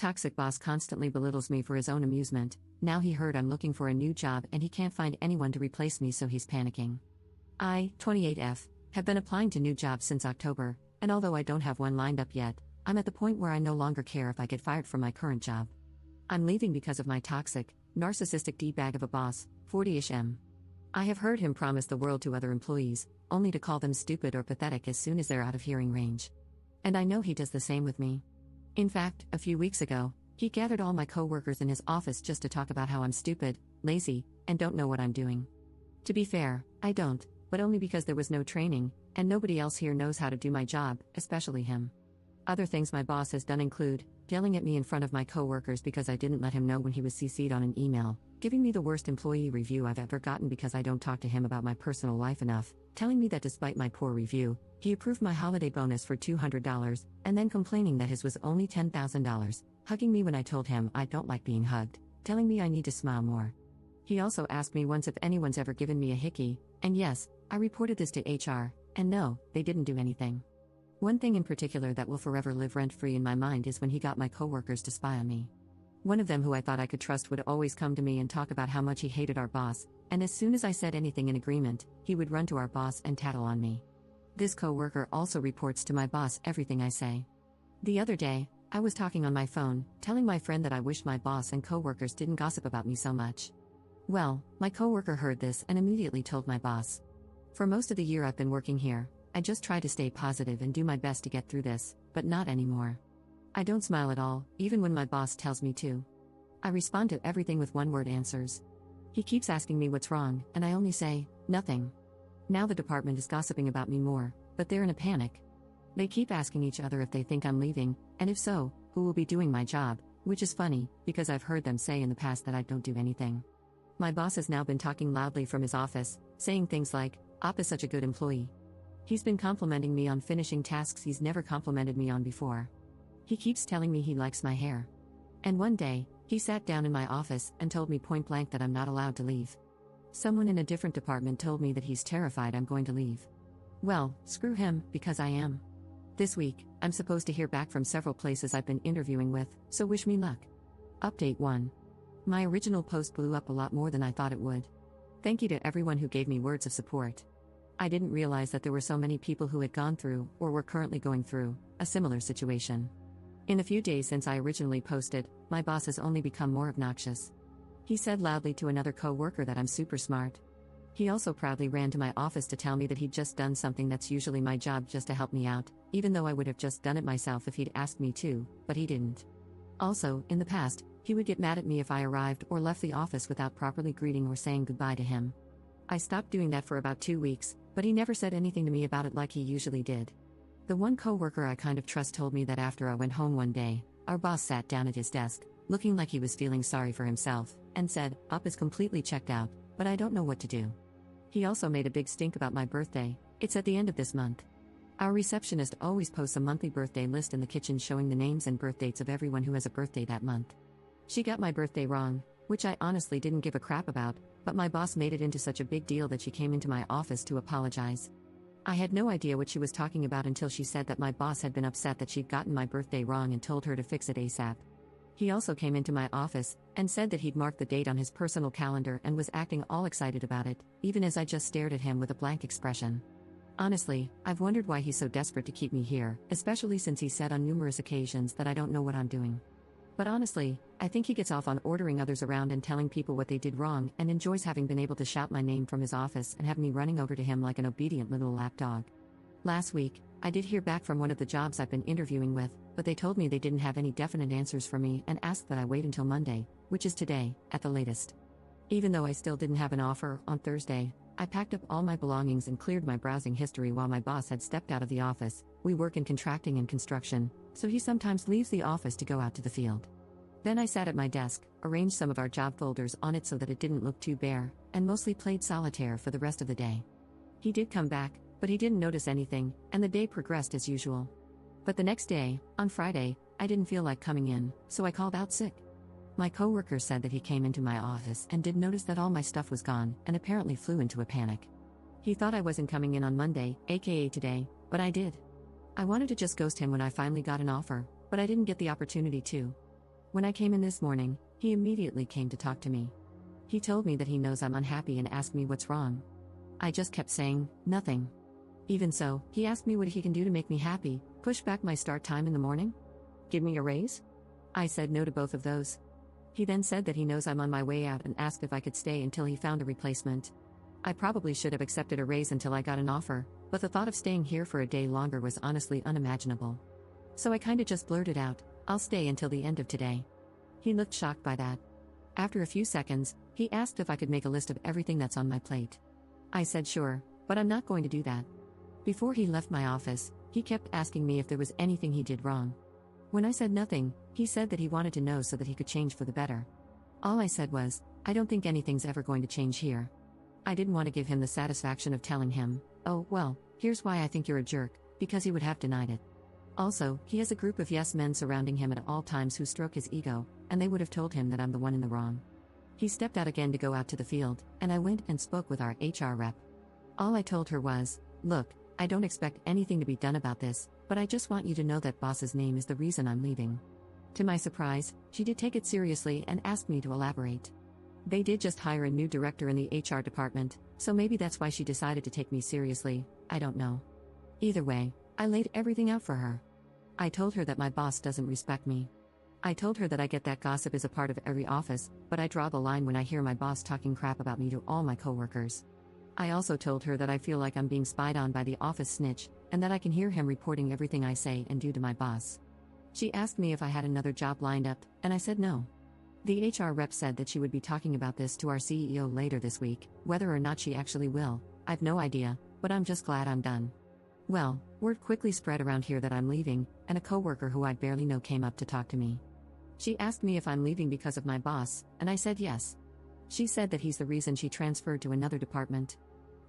Toxic boss constantly belittles me for his own amusement. Now he heard I'm looking for a new job and he can't find anyone to replace me, so he's panicking. I, 28F, have been applying to new jobs since October, and although I don't have one lined up yet, I'm at the point where I no longer care if I get fired from my current job. I'm leaving because of my toxic, narcissistic D-bag of a boss, 40-ish M. I have heard him promise the world to other employees, only to call them stupid or pathetic as soon as they're out of hearing range. And I know he does the same with me. In fact, a few weeks ago, he gathered all my coworkers in his office just to talk about how I'm stupid, lazy, and don't know what I'm doing. To be fair, I don't, but only because there was no training, and nobody else here knows how to do my job, especially him. Other things my boss has done include yelling at me in front of my coworkers because I didn't let him know when he was CC'd on an email, giving me the worst employee review I've ever gotten because I don't talk to him about my personal life enough, telling me that despite my poor review, he approved my holiday bonus for $200, and then complaining that his was only $10,000, hugging me when I told him I don't like being hugged, telling me I need to smile more. He also asked me once if anyone's ever given me a hickey, and yes, I reported this to HR, and no, they didn't do anything. One thing in particular that will forever live rent-free in my mind is when he got my coworkers to spy on me. One of them, who I thought I could trust, would always come to me and talk about how much he hated our boss, and as soon as I said anything in agreement, he would run to our boss and tattle on me. This coworker also reports to my boss everything I say. The other day, I was talking on my phone, telling my friend that I wished my boss and coworkers didn't gossip about me so much. Well, my coworker heard this and immediately told my boss. For most of the year I've been working here, I just try to stay positive and do my best to get through this, but not anymore. I don't smile at all, even when my boss tells me to. I respond to everything with one-word answers. He keeps asking me what's wrong, and I only say, nothing. Now the department is gossiping about me more, but they're in a panic. They keep asking each other if they think I'm leaving, and if so, who will be doing my job, which is funny, because I've heard them say in the past that I don't do anything. My boss has now been talking loudly from his office, saying things like, "Op is such a good employee." He's been complimenting me on finishing tasks he's never complimented me on before. He keeps telling me he likes my hair. And one day, he sat down in my office and told me point blank that I'm not allowed to leave. Someone in a different department told me that he's terrified I'm going to leave. Well, screw him, because I am. This week, I'm supposed to hear back from several places I've been interviewing with, so wish me luck. Update 1. My original post blew up a lot more than I thought it would. Thank you to everyone who gave me words of support. I didn't realize that there were so many people who had gone through, or were currently going through, a similar situation. In a few days since I originally posted, my boss has only become more obnoxious. He said loudly to another co-worker that I'm super smart. He also proudly ran to my office to tell me that he'd just done something that's usually my job just to help me out, even though I would have just done it myself if he'd asked me to, but he didn't. Also, in the past, he would get mad at me if I arrived or left the office without properly greeting or saying goodbye to him. I stopped doing that for about 2 weeks, but he never said anything to me about it like he usually did. The one coworker I kind of trust told me that after I went home one day, our boss sat down at his desk, looking like he was feeling sorry for himself, and said, "Up is completely checked out, but I don't know what to do." He also made a big stink about my birthday. It's at the end of this month. Our receptionist always posts a monthly birthday list in the kitchen showing the names and birth dates of everyone who has a birthday that month. She got my birthday wrong, which I honestly didn't give a crap about, but my boss made it into such a big deal that she came into my office to apologize. I had no idea what she was talking about until she said that my boss had been upset that she'd gotten my birthday wrong and told her to fix it ASAP. He also came into my office and said that he'd marked the date on his personal calendar and was acting all excited about it, even as I just stared at him with a blank expression. Honestly, I've wondered why he's so desperate to keep me here, especially since he said on numerous occasions that I don't know what I'm doing. But honestly, I think he gets off on ordering others around and telling people what they did wrong and enjoys having been able to shout my name from his office and have me running over to him like an obedient little lapdog. Last week, I did hear back from one of the jobs I've been interviewing with, but they told me they didn't have any definite answers for me and asked that I wait until Monday, which is today, at the latest. Even though I still didn't have an offer, on Thursday, I packed up all my belongings and cleared my browsing history while my boss had stepped out of the office. We work in contracting and construction, so he sometimes leaves the office to go out to the field. Then I sat at my desk, arranged some of our job folders on it so that it didn't look too bare, and mostly played solitaire for the rest of the day. He did come back, but he didn't notice anything, and the day progressed as usual. But the next day, on Friday, I didn't feel like coming in, so I called out sick. My coworker said that he came into my office and did notice that all my stuff was gone, and apparently flew into a panic. He thought I wasn't coming in on Monday, aka today, but I did. I wanted to just ghost him when I finally got an offer, but I didn't get the opportunity to. When I came in this morning, he immediately came to talk to me. He told me that he knows I'm unhappy and asked me what's wrong. I just kept saying, nothing. Even so, he asked me what he can do to make me happy, push back my start time in the morning? Give me a raise? I said no to both of those. He then said that he knows I'm on my way out and asked if I could stay until he found a replacement. I probably should have accepted a raise until I got an offer, but the thought of staying here for a day longer was honestly unimaginable. So I kinda just blurted out, I'll stay until the end of today. He looked shocked by that. After a few seconds, he asked if I could make a list of everything that's on my plate. I said sure, but I'm not going to do that. Before he left my office, he kept asking me if there was anything he did wrong. When I said nothing, he said that he wanted to know so that he could change for the better. All I said was, I don't think anything's ever going to change here. I didn't want to give him the satisfaction of telling him, oh, well, here's why I think you're a jerk, because he would have denied it. Also, he has a group of yes men surrounding him at all times who stroke his ego, and they would have told him that I'm the one in the wrong. He stepped out again to go out to the field, and I went and spoke with our HR rep. All I told her was, look, I don't expect anything to be done about this, but I just want you to know that boss's name is the reason I'm leaving. To my surprise, she did take it seriously and asked me to elaborate. They did just hire a new director in the HR department, so maybe that's why she decided to take me seriously, I don't know. Either way, I laid everything out for her. I told her that my boss doesn't respect me. I told her that I get that gossip is a part of every office, but I draw the line when I hear my boss talking crap about me to all my coworkers. I also told her that I feel like I'm being spied on by the office snitch, and that I can hear him reporting everything I say and do to my boss. She asked me if I had another job lined up, and I said no. The HR rep said that she would be talking about this to our CEO later this week. Whether or not she actually will, I've no idea, but I'm just glad I'm done. Well, word quickly spread around here that I'm leaving, and a coworker who I barely know came up to talk to me. She asked me if I'm leaving because of my boss, and I said yes. She said that he's the reason she transferred to another department.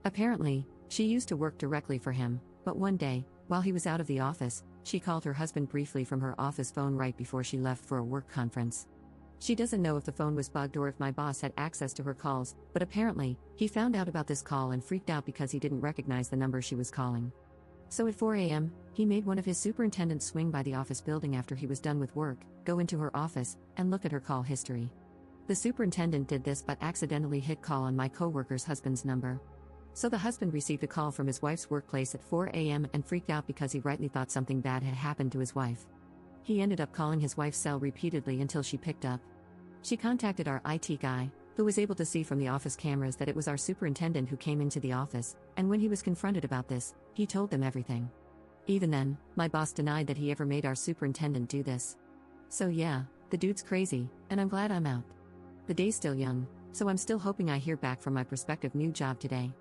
Apparently, she used to work directly for him, but one day, while he was out of the office, she called her husband briefly from her office phone right before she left for a work conference. She doesn't know if the phone was bugged or if my boss had access to her calls, but apparently, he found out about this call and freaked out because he didn't recognize the number she was calling. So at 4 a.m., he made one of his superintendents swing by the office building after he was done with work, go into her office, and look at her call history. The superintendent did this but accidentally hit call on my coworker's husband's number. So the husband received a call from his wife's workplace at 4 a.m. and freaked out because he rightly thought something bad had happened to his wife. He ended up calling his wife's cell repeatedly until she picked up. She contacted our IT guy, who was able to see from the office cameras that it was our superintendent who came into the office, and when he was confronted about this, he told them everything. Even then, my boss denied that he ever made our superintendent do this. So yeah, the dude's crazy, and I'm glad I'm out. The day's still young, so I'm still hoping I hear back from my prospective new job today.